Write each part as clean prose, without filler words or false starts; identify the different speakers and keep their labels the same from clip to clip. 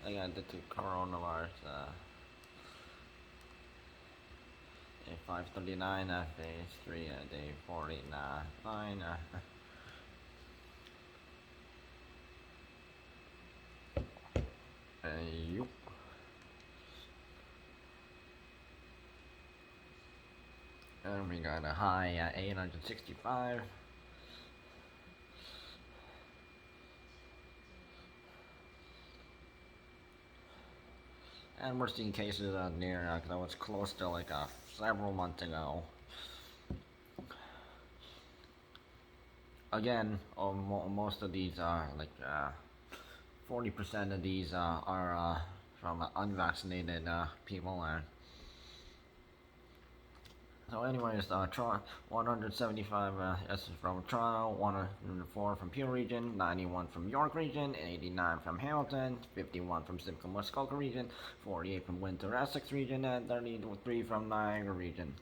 Speaker 1: I got the two coronavirus. Day 539, phase 3, day 49. Yup. And we got a high at 865. And we're seeing cases near that was close to like several months ago. Again, most of these are like 40% of these are from unvaccinated people. So anyways, 175 is from Toronto, 104 from Peel Region, 91 from York Region, 89 from Hamilton, 51 from Simcoe-Muskoka Region, 48 from Windsor-Essex Region, and 33 from Niagara Region.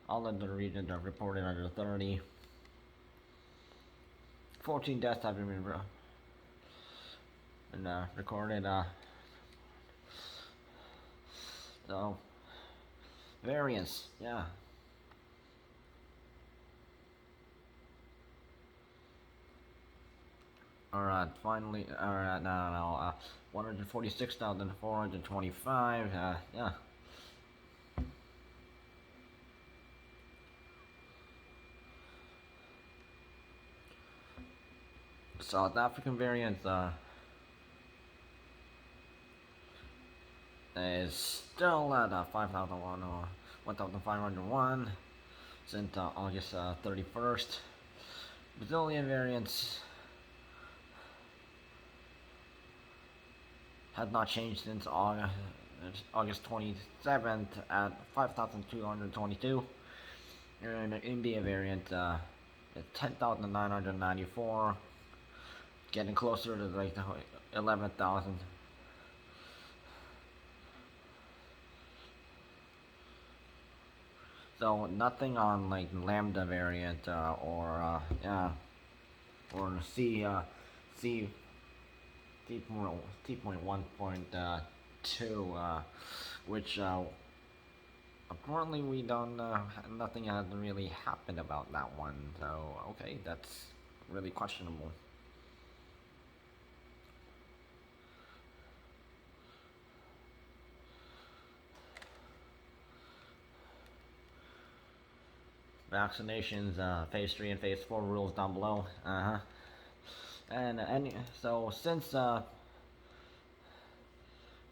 Speaker 1: All of the regions are reported under 30. 14 deaths have been recorded. So variants, yeah. Alright, finally, alright, no, 146,425, yeah. South African variant, is still at 5,001 or 1,501 since August 31st. Brazilian variants has not changed since August 27th at 5,222. And the India variant is 10,994, getting closer to like 11,000. So nothing on like Lambda variant or C T.1.2, which apparently we don't. Nothing has really happened about that one. So okay, that's really questionable. Vaccinations, phase 3 and phase 4 rules down below. And so since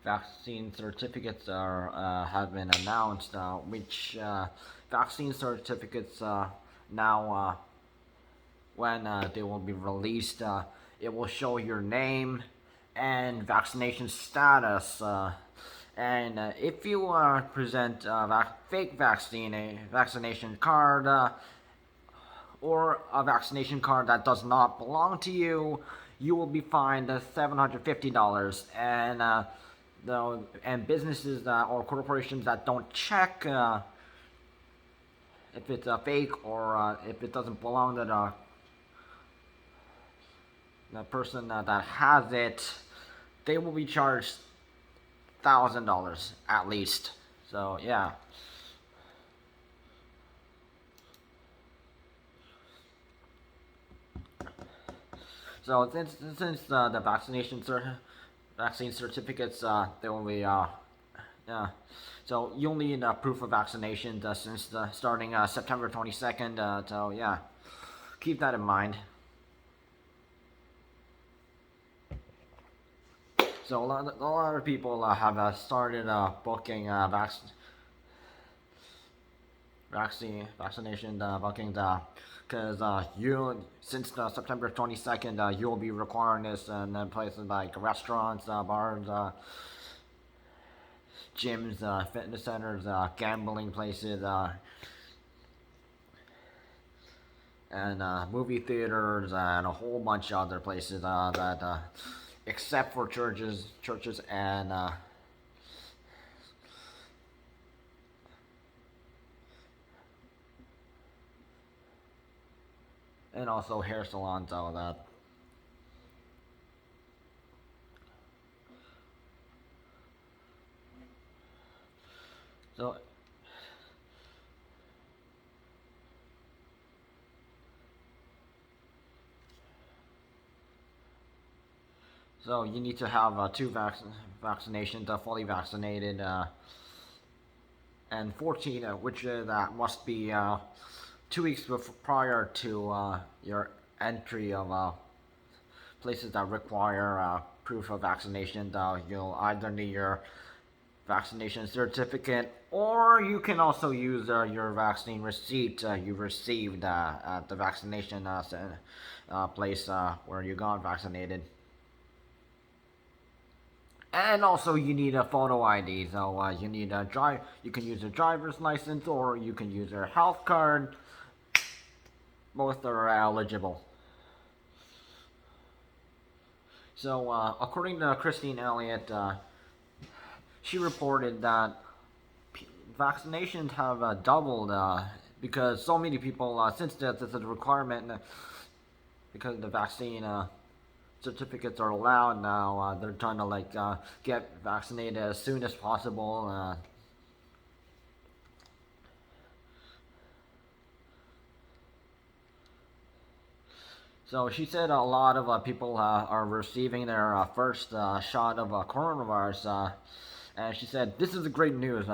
Speaker 1: vaccine certificates have been announced, which vaccine certificates now when they will be released, it will show your name and vaccination status. And if you present a fake vaccination card or a vaccination card that does not belong to you, you will be fined $750. And businesses or corporations that don't check if it's a fake or if it doesn't belong to the person that has it, they will be charged $1,000 at least. So yeah. So since the vaccine certificates, they will be yeah. So you'll need proof of vaccination since starting September 22nd. So yeah, keep that in mind. So a lot of people have started booking vaccination bookings because since September 22nd, you'll be requiring this in places like restaurants, bars, gyms, fitness centers, gambling places, and movie theaters, and a whole bunch of other places that, except for churches and also hair salons, all that. So so you need to have two vaccinations, fully vaccinated, and 14, which that must be 2 weeks prior to your entry of places that require proof of vaccination. You'll either need your vaccination certificate, or you can also use your vaccine receipt you received at the vaccination place where you got vaccinated. And also, you need a photo ID. So you need a drive. You can use a driver's license, or you can use your health card. Both are eligible. So, according to Christine Elliott, she reported that vaccinations have doubled because so many people, since that's a requirement, because the vaccine certificates are allowed now, they're trying to get vaccinated as soon as possible. So she said a lot of people are receiving their first shot of coronavirus, and she said this is great news.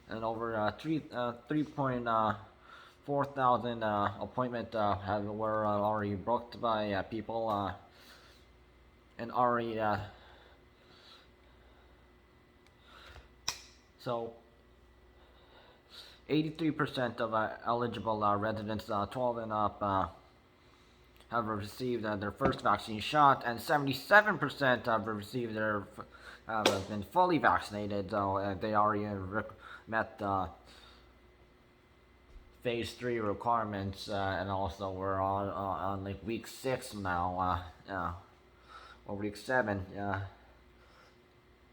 Speaker 1: And over 3.4 thousand appointment were already booked by people, and already so 83% of eligible residents 12 and up have received their first vaccine shot, and 77% have received have been fully vaccinated. So they already met phase 3 requirements, and also we're on like week 6 now, or week 7.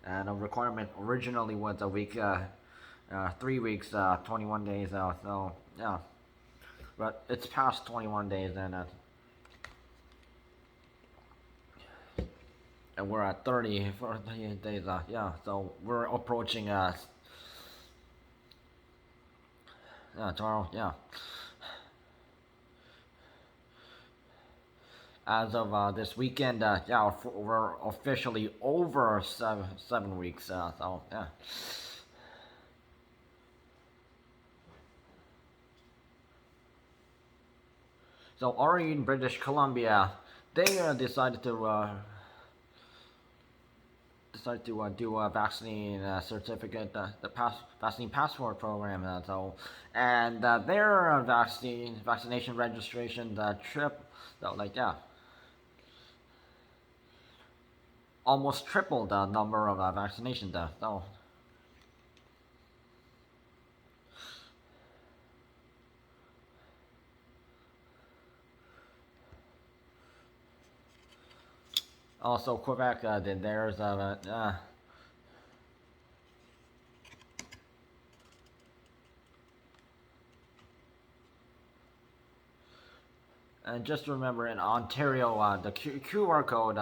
Speaker 1: And the requirement originally was a week, 3 weeks, 21 days. So yeah, but it's past 21 days, and we're at 30 for 30 days. Yeah, so we're approaching tomorrow. Yeah. As of this weekend, yeah, we're officially over 7 weeks. So yeah. So already in British Columbia, they decided to do a vaccine certificate, the vaccine passport program. And their vaccination registration yeah, almost tripled the number of vaccinations. So also Quebec did theirs. And just remember, in Ontario, the QR code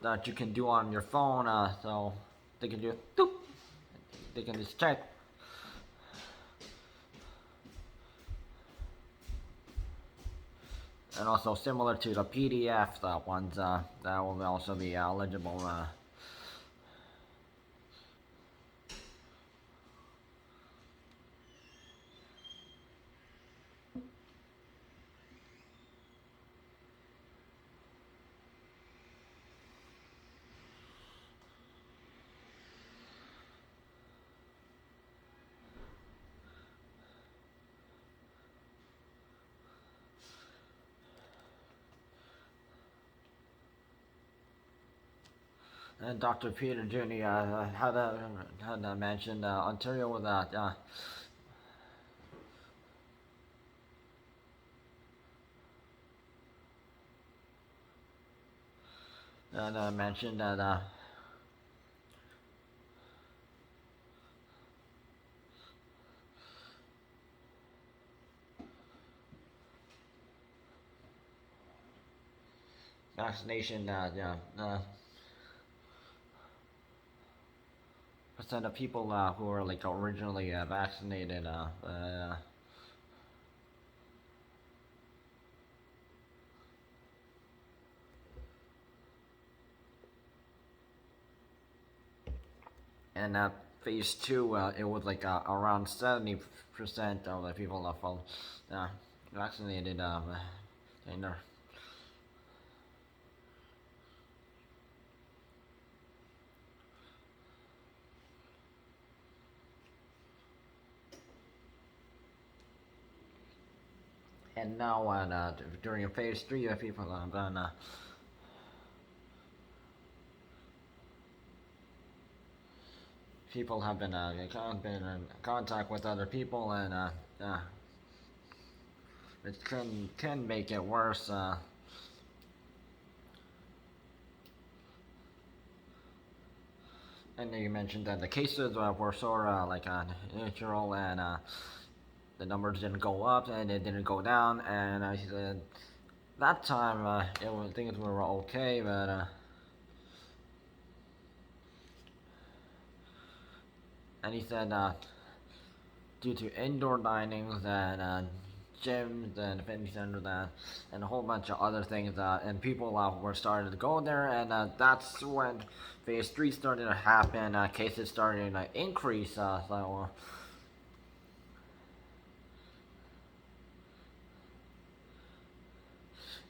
Speaker 1: that you can do on your phone, so they can do doop, they can just check. And also similar to the PDF ones, that will also be eligible. And Dr. Peter Jr. Had mentioned Ontario with that. And mentioned that vaccination, percent of people who were like originally vaccinated, and phase two, it was like around 70% of the people vaccinated in there. And now, during phase three, people have been been in contact with other people, and it can make it worse. And you mentioned that the cases were sort of like natural, and the numbers didn't go up and it didn't go down. And I said that time things were okay, but and he said due to indoor dinings and gyms and fitness centers and a whole bunch of other things, and people were starting to go there, and that's when phase three started to happen. Cases started to increase.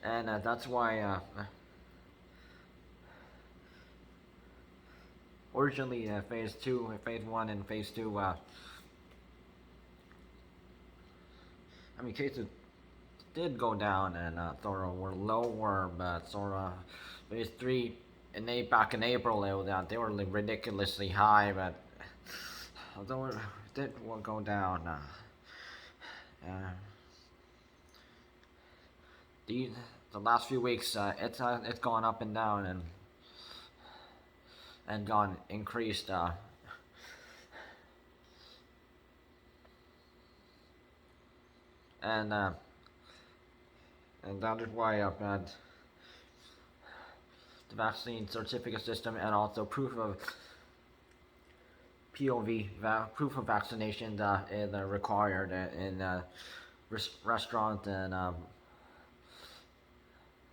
Speaker 1: And that's why originally phase one and phase two. I mean, cases did go down and sort of were lower, but sort of phase three back in April they were like ridiculously high, but although it did go down. The last few weeks, it's gone up and down and gone increased. And that is why the vaccine certificate system and also proof of proof of vaccination is required in restaurants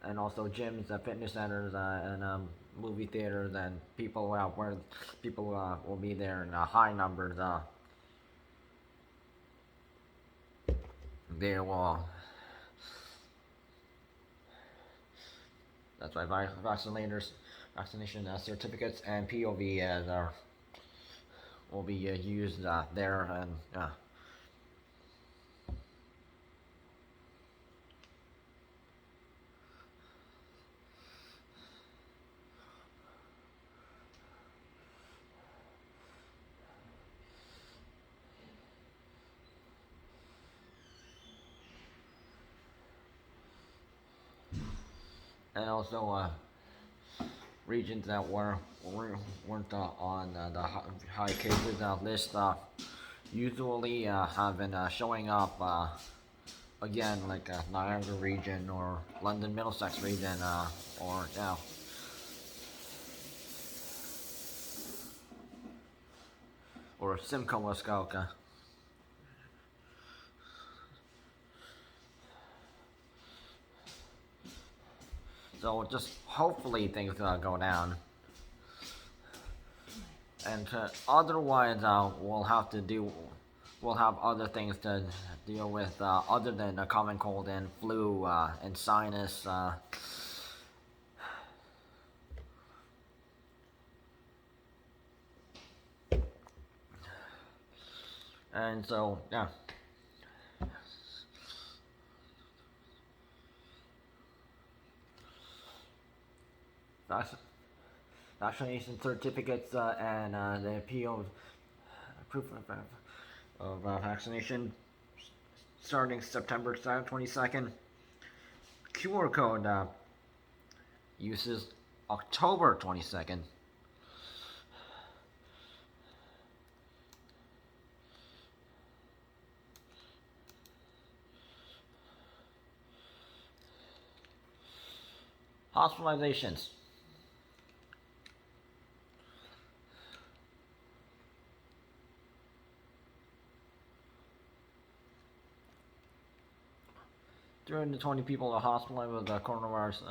Speaker 1: and also gyms, fitness centers, and movie theaters, and people where people will be there in high numbers. They will. That's why vaccination certificates and POV will be used there, and also regions that weren't on the high cases list usually have been showing up again, like Niagara Region or London Middlesex Region, or Simcoe-Muskoka. So just hopefully things go down, and otherwise we'll have other things to deal with other than the common cold and flu and sinus. And so, yeah. Vaccination certificates and the PO proof of vaccination starting September 22nd. QR code uses October 22nd. Hospitalizations. Three hundred 20 people are hospitalized with coronavirus.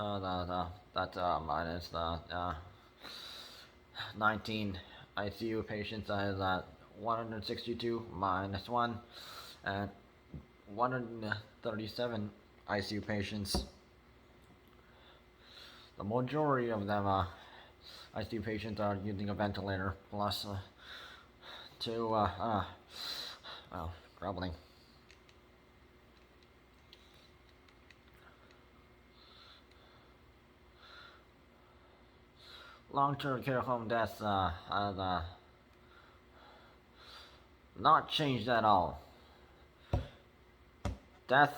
Speaker 1: Minus the 19 ICU patients. 162 minus 1, and 137 ICU patients. The majority of them ICU patients are using a ventilator, plus two well, troubling. Long-term care home deaths have not changed at all. Death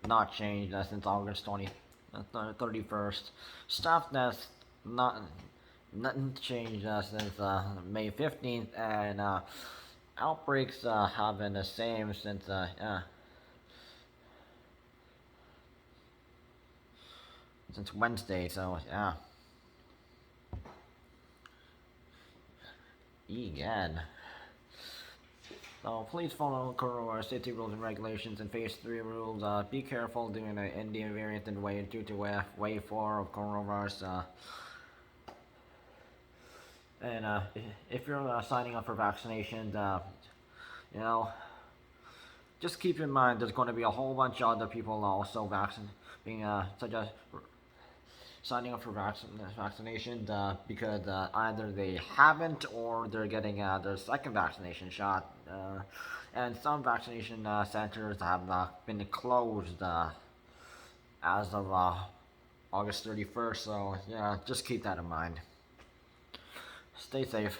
Speaker 1: not changed since August 31st. Staff deaths nothing changed since May 15th, and outbreaks have been the same since Wednesday. So yeah. Egad. So please follow coronavirus safety rules and regulations and phase 3 rules. Be careful during the Indian variant and wave 2 to wave 4 of coronavirus. And if you're signing up for vaccinations, you know, just keep in mind there's going to be a whole bunch of other people also being signing up for vaccinations because either they haven't or they're getting their second vaccination shot. And some vaccination centers have been closed as of August 31st. So yeah, just keep that in mind. Stay safe.